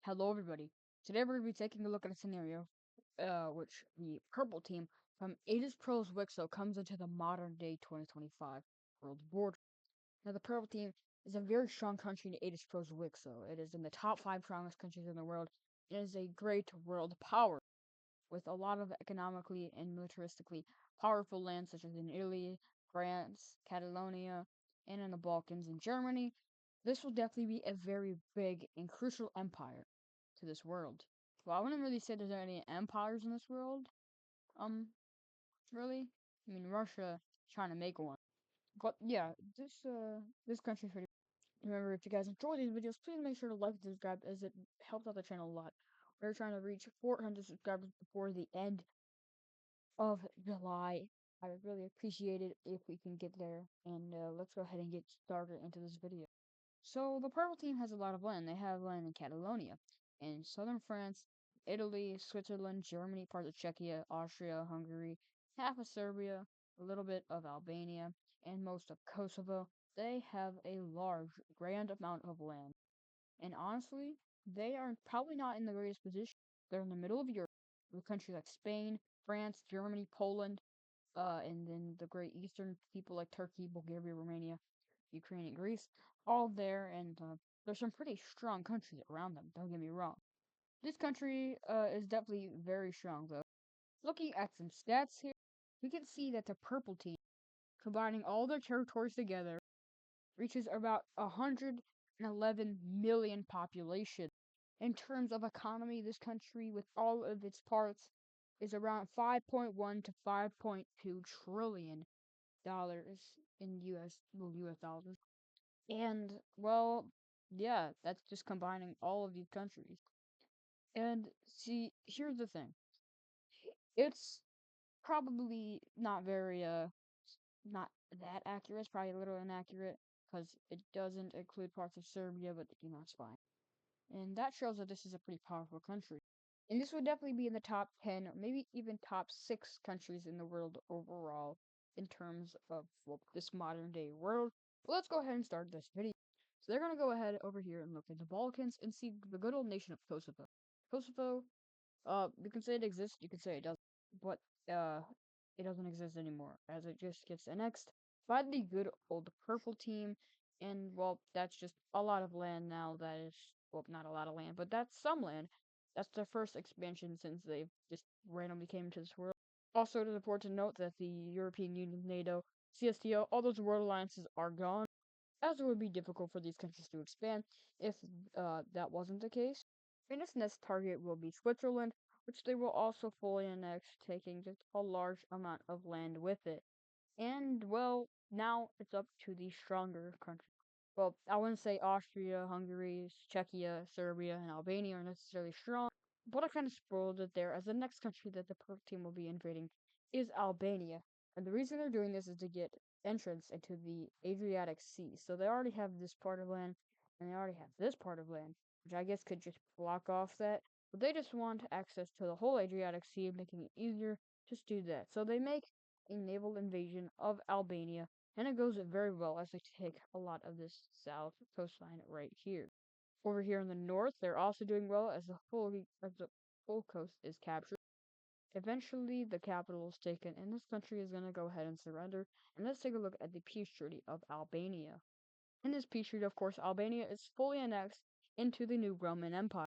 Hello, everybody. Today we're going to be taking a look at a scenario, which the purple team from AdizzPro's WICSO comes into the modern day 2025 world border. Now, the purple team is a very strong country in AdizzPro's WICSO. It is in the top 5 strongest countries in the world. It is a great world power with a lot of economically and militaristically powerful lands such as in Italy, France, Catalonia, and in the Balkans and Germany. This will definitely be a very big and crucial empire to this world. Well, I wouldn't really say there's any empires in this world. Um, really? I mean, Russia trying to make one. But yeah, this country's pretty. Remember, if you guys enjoy these videos, please make sure to like and subscribe as it helps out the channel a lot. We're trying to reach 400 subscribers before the end of July. I would really appreciate it if we can get there. And let's go ahead and get started into this video. So the purple team has a lot of land. They have land in Catalonia, in southern France, Italy, Switzerland, Germany, parts of Czechia, Austria, Hungary, half of Serbia, a little bit of Albania, and most of Kosovo. They have a large, grand amount of land. And honestly, they are probably not in the greatest position. They're in the middle of Europe, with countries like Spain, France, Germany, Poland, and then the great eastern people like Turkey, Bulgaria, Romania, Ukraine, and Greece, all there, and there's some pretty strong countries around them, don't get me wrong. This country is definitely very strong, though. Looking at some stats here, we can see that the purple team, combining all their territories together, reaches about 111 million population. In terms of economy, this country, with all of its parts, is around 5.1 to 5.2 trillion dollars in US dollars. And well, yeah, that's just combining all of these countries. And see, here's the thing. It's probably not very not that accurate. It's probably a little inaccurate because it doesn't include parts of Serbia, but it's fine. And that shows that this is a pretty powerful country. And this would definitely be in the top 10 or maybe even top 6 countries in the world overall in terms of this modern day world. But let's go ahead and start this video. So they're going to go ahead over here and look at the Balkans and see the good old nation of Kosovo. Kosovo, you can say it exists, you can say it doesn't, but it doesn't exist anymore as it just gets annexed by the good old purple team. And well, that's just a lot of land now. That is, well, not a lot of land, but that's some land. That's their first expansion since they've just randomly came into this world. Also, it is important to note that the European Union, NATO, CSTO, all those world alliances are gone, as it would be difficult for these countries to expand if that wasn't the case. And its next target will be Switzerland, which they will also fully annex, taking just a large amount of land with it. And, well, now it's up to the stronger countries. Well, I wouldn't say Austria, Hungary, Czechia, Serbia, and Albania are necessarily strong, but I kind of spoiled it there, as the next country that the Perk team will be invading is Albania. And the reason they're doing this is to get entrance into the Adriatic Sea. So they already have this part of land, and they already have this part of land, which I guess could just block off that. But they just want access to the whole Adriatic Sea, making it easier to do that. So they make a naval invasion of Albania, and it goes very well as they take a lot of this south coastline right here. Over here in the north, they're also doing well as the full coast is captured. Eventually, the capital is taken, and this country is going to go ahead and surrender. And let's take a look at the peace treaty of Albania. In this peace treaty, of course, Albania is fully annexed into the new Roman Empire.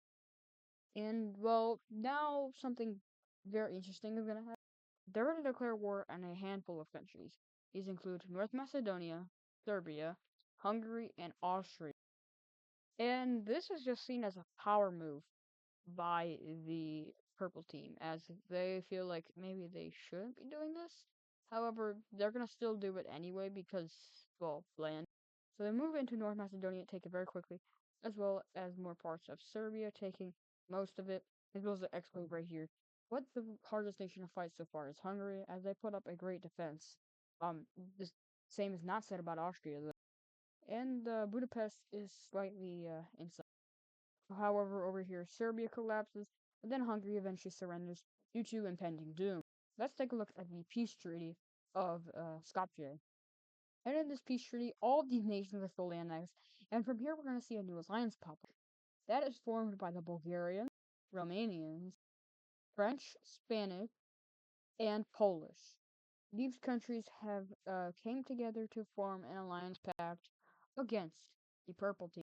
And, well, now something very interesting is going to happen. They're going to declare war on a handful of countries. These include North Macedonia, Serbia, Hungary, and Austria. And this is just seen as a power move by the purple team, as they feel like maybe they shouldn't be doing this. However, they're gonna still do it anyway because, well, land. So they move into North Macedonia, take it very quickly, as well as more parts of Serbia, taking most of it, as well as the exclave right here. What the hardest nation to fight so far is Hungary, as they put up a great defense. The same is not said about Austria, though. And Budapest is slightly inside. However, over here, Serbia collapses, and then Hungary eventually surrenders due to impending doom. Let's take a look at the peace treaty of Skopje. And in this peace treaty, all of these nations are fully annexed, and from here we're going to see a new alliance pop up. That is formed by the Bulgarians, Romanians, French, Spanish, and Polish. These countries have came together to form an alliance pact against the Purple Team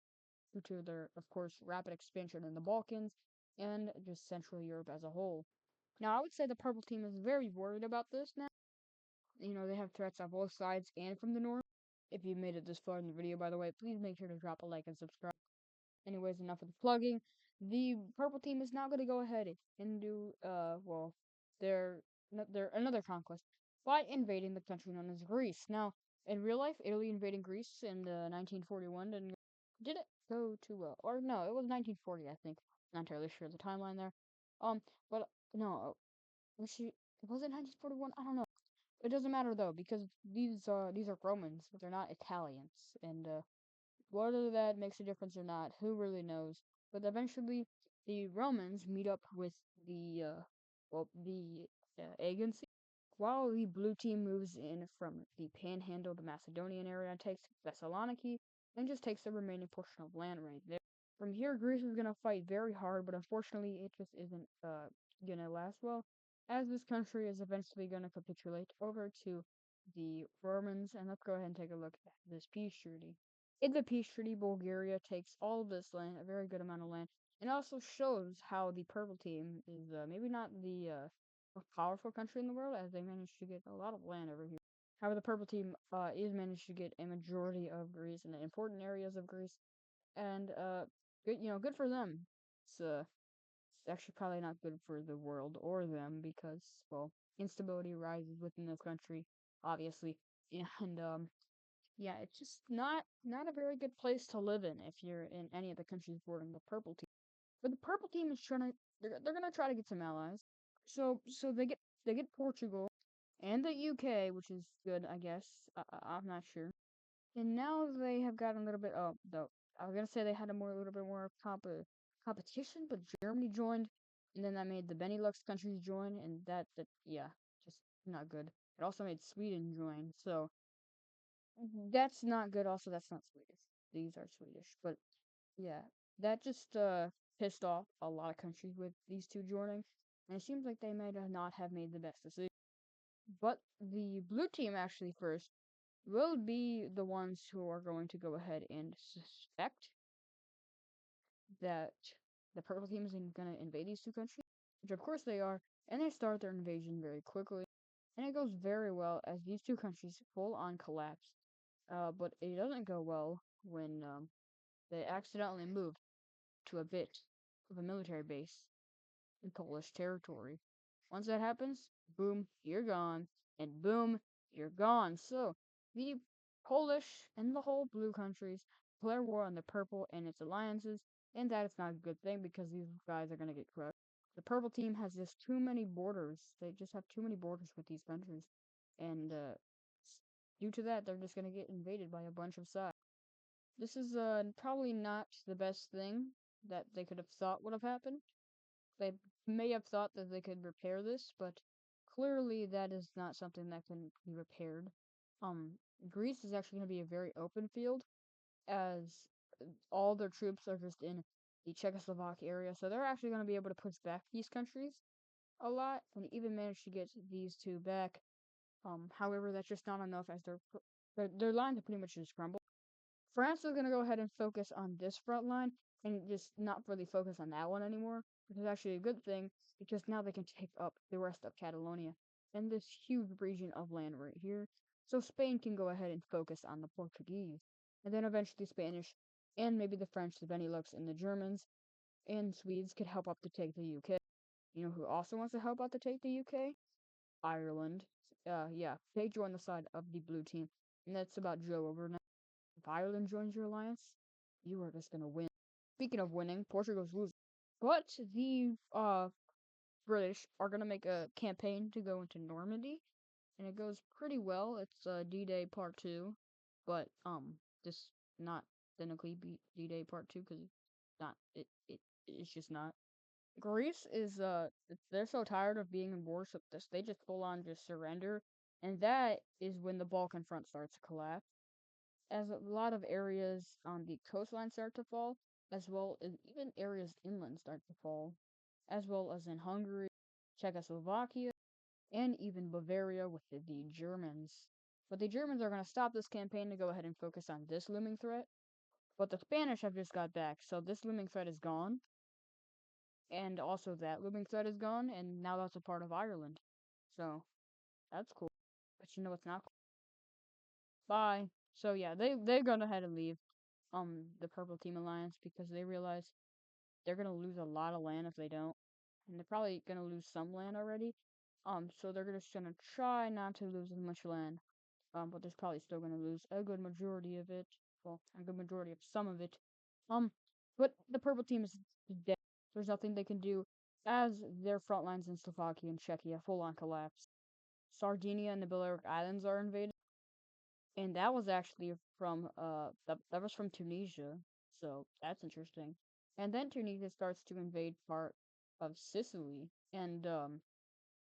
due to their, of course, rapid expansion in the Balkans and just Central Europe as a whole. Now, I would say the Purple Team is very worried about this now. You know, they have threats on both sides and from the north. If you made it this far in the video, by the way, please make sure to drop a like and subscribe. Anyways, enough of the plugging. The purple team is now going to go ahead and do, well, their, their another conquest by invading the country known as Greece. Now, in real life, Italy invading Greece in 1941 did it go too well? Or no, it was 1940, I think. Not entirely sure the timeline there. But no, was was it 1941? I don't know. It doesn't matter though because these are Romans, but they're not Italians, and whether that makes a difference or not, who really knows? But eventually, the Romans meet up with the Aegonci, while the blue team moves in from the Panhandle, the Macedonian area, and takes Thessaloniki, and just takes the remaining portion of land right there. From here, Greece is gonna fight very hard, but unfortunately, it just isn't gonna last well, as this country is eventually gonna capitulate over to the Romans. And let's go ahead and take a look at this peace treaty. In the peace treaty, Bulgaria takes all of this land, a very good amount of land, and also shows how the purple team is maybe not the most powerful country in the world, as they managed to get a lot of land over here. However, the purple team is managed to get a majority of Greece and the important areas of Greece, and good, good for them. It's actually probably not good for the world or them because, well, instability rises within this country, obviously, and yeah, it's just not a very good place to live in if you're in any of the countries bordering the purple team. But the purple team is trying to they're gonna try to get some allies. So they get Portugal and the UK, which is good, I guess. I'm not sure. And now they have gotten a little bit. Oh, though I was gonna say they had a little bit more competition, but Germany joined, and then that made the Benelux countries join, and that yeah, just not good. It also made Sweden join, so that's not good. Also, that's not Swedish. These are Swedish, but yeah, that just pissed off a lot of countries with these two joining, and it seems like they may not have made the best decision. But the blue team actually first will be the ones who are going to go ahead and suspect that the purple team is going to invade these two countries, which of course they are, and they start their invasion very quickly, and it goes very well as these two countries full on collapse. But it doesn't go well when they accidentally move to a bit of a military base in Polish territory. Once that happens, boom, you're gone, and boom, you're gone. So, the Polish and the whole blue countries declare war on the purple and its alliances, and that is not a good thing because these guys are going to get crushed. The purple team has just too many borders. They just have too many borders with these countries. And due to that, they're just going to get invaded by a bunch of sides. This is probably not the best thing that they could have thought would have happened. They may have thought that they could repair this, but clearly that is not something that can be repaired. Um, Greece is actually going to be a very open field, as all their troops are just in the Czechoslovak area, so they're actually going to be able to push back these countries a lot, and even manage to get these two back. However, that's just not enough, as their lines are pretty much just crumbled. France is going to go ahead and focus on this front line and just not really focus on that one anymore, which is actually a good thing because now they can take up the rest of Catalonia and this huge region of land right here. So Spain can go ahead and focus on the Portuguese, and then eventually Spanish and maybe the French, the Benelux, and the Germans and Swedes could help up to take the UK. You know who also wants to help out to take the UK? Ireland. Yeah, they join the side of the blue team, and that's about Joe over now. If Ireland joins your alliance, you are just gonna win. Speaking of winning, Portugal's losing. But the British are gonna make a campaign to go into Normandy, and it goes pretty well. It's D-Day Part 2, but just not technically be D-Day Part 2 because not it's just not. Greece is they're so tired of being in war, so they just full on just surrender, and that is when the Balkan front starts to collapse as a lot of areas on the coastline start to fall, as well as even areas inland start to fall, as well as in Hungary, Czechoslovakia, and even Bavaria with the Germans. But the Germans are going to stop this campaign to go ahead and focus on this looming threat. But the Spanish have just got back, so this looming threat is gone. And also that looming threat is gone, and now that's a part of Ireland. So, that's cool. But you know what's not cool? Bye. So yeah, they're gonna ahead and leave the Purple Team Alliance because they realize they're gonna lose a lot of land if they don't. And they're probably gonna lose some land already. So they're just gonna try not to lose as much land. But they're probably still gonna lose a good majority of it. Well, a good majority of some of it. But the Purple Team is dead. There's nothing they can do as their front lines in Slovakia and Czechia full on collapse. Sardinia and the Balearic Islands are invaded. And that was actually from that was from Tunisia. So that's interesting. And then Tunisia starts to invade part of Sicily. And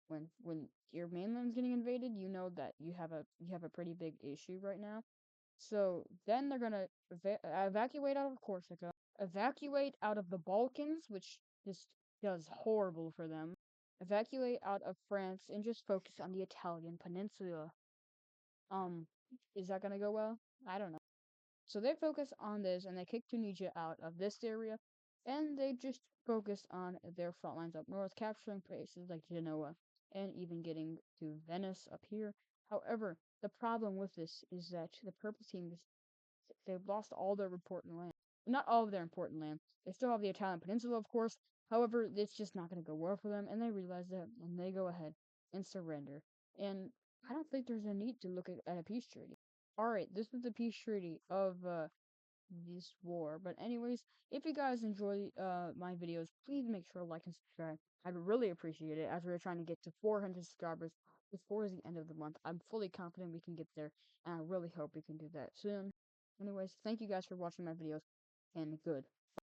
when your mainland's getting invaded, you know that you have a pretty big issue right now. So then they're gonna evacuate out of Corsica, evacuate out of the Balkans, which just does horrible for them. Evacuate out of France and just focus on the Italian peninsula. Um, is that gonna go well? I don't know. So they focus on this and they kick Tunisia out of this area, and they just focus on their front lines up north, capturing places like Genoa and even getting to Venice up here. However, the problem with this is that the purple team they've lost all their important land. Not all of their important land. They still have the Italian peninsula, of course. However, it's just not going to go well for them, and they realize that, and they go ahead and surrender. And I don't think there's a need to look at a peace treaty. Alright, this was the peace treaty of this war. But anyways, if you guys enjoy my videos, please make sure to like and subscribe. I'd really appreciate it as we're trying to get to 400 subscribers before the end of the month. I'm fully confident we can get there, and I really hope we can do that soon. Anyways, thank you guys for watching my videos, and good.